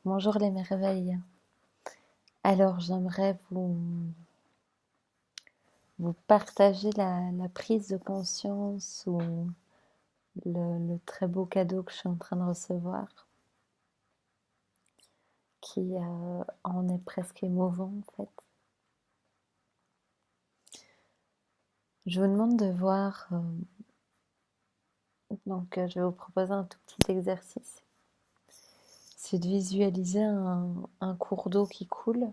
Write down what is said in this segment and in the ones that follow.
Bonjour les merveilles. Alors j'aimerais vous partager la prise de conscience ou le très beau cadeau que je suis en train de recevoir, qui en est presque émouvant en fait. Je vous demande de voir, je vais vous proposer un tout petit exercice. C'est de visualiser un cours d'eau qui coule.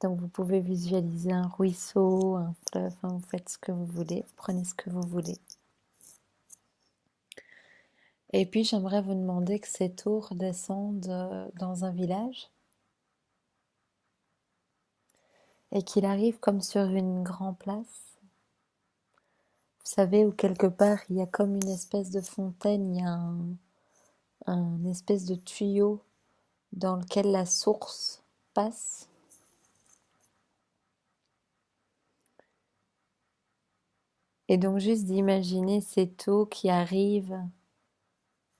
Donc vous pouvez visualiser un ruisseau, un fleuve, enfin, vous faites ce que vous voulez, vous prenez ce que vous voulez. Et puis j'aimerais vous demander que cette eau redescende dans un village et qu'il arrive comme sur une grande place. Vous savez, où quelque part il y a comme une espèce de fontaine, il y a un espèce de tuyau dans lequel la source passe. Et donc juste d'imaginer cette eau qui arrive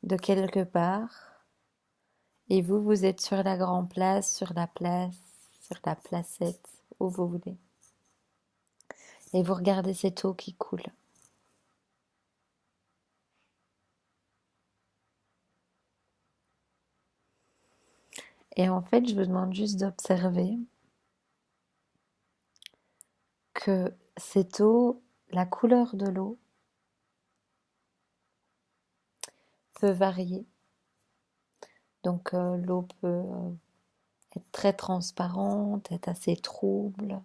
de quelque part. Et vous, vous êtes sur la grande place, sur la placette, où vous voulez. Et vous regardez cette eau qui coule. Et en fait, je vous demande juste d'observer que cette eau, la couleur de l'eau peut varier. Donc l'eau peut être très transparente, être assez trouble.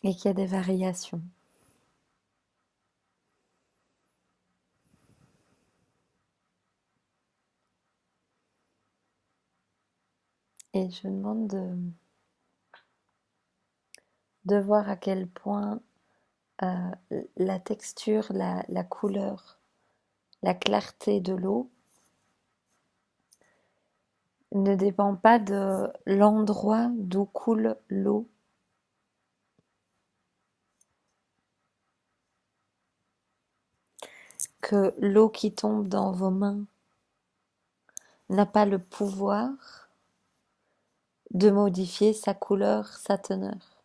Et qu'il y a des variations. Et je vous demande de voir à quel point la texture, la couleur, la clarté de l'eau ne dépend pas de l'endroit d'où coule l'eau. Que l'eau qui tombe dans vos mains n'a pas le pouvoir de modifier sa couleur, sa teneur.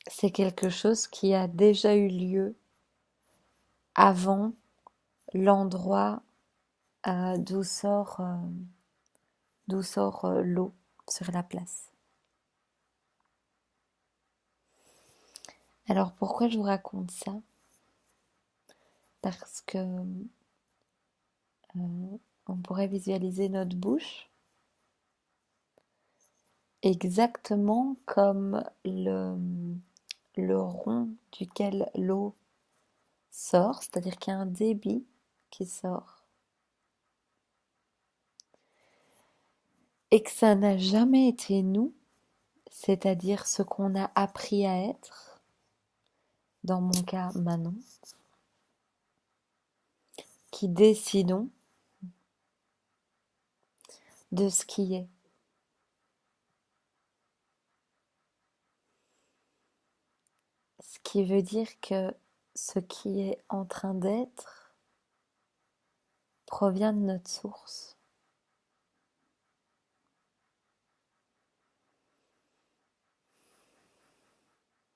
C'est quelque chose qui a déjà eu lieu avant l'endroit d'où sort l'eau sur la place. Alors pourquoi je vous raconte ça? Parce que on pourrait visualiser notre bouche exactement comme le rond duquel l'eau sort, c'est-à-dire qu'il y a un débit qui sort. Et que ça n'a jamais été nous, c'est-à-dire ce qu'on a appris à être, dans mon cas Manon, qui décidons de ce qui est. Ce qui veut dire que ce qui est en train d'être provient de notre source.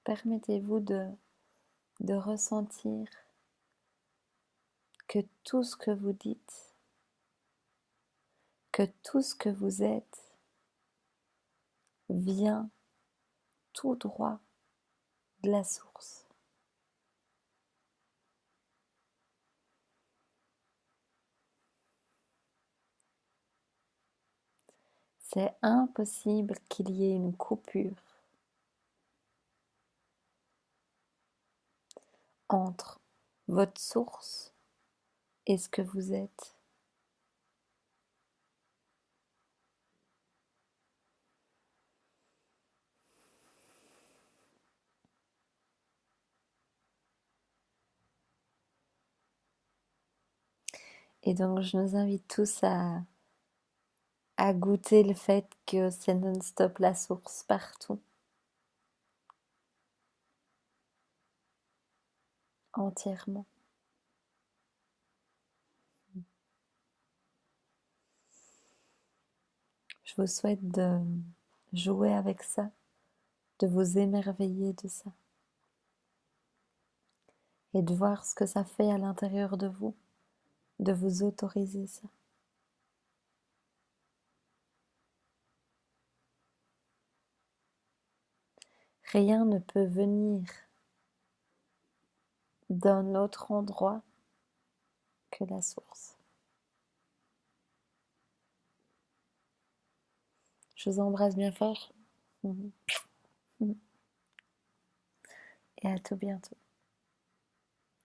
Permettez-vous de ressentir que tout ce que vous dites, que tout ce que vous êtes vient tout droit de la source. C'est impossible qu'il y ait une coupure entre votre source et ce que vous êtes. Et donc je nous invite tous à goûter le fait que c'est non-stop la source partout. entièrement. Je vous souhaite de jouer avec ça, de vous émerveiller de ça et de voir ce que ça fait à l'intérieur de vous, de vous autoriser ça. Rien ne peut venir d'un autre endroit que la source. Je vous embrasse bien fort et à tout bientôt.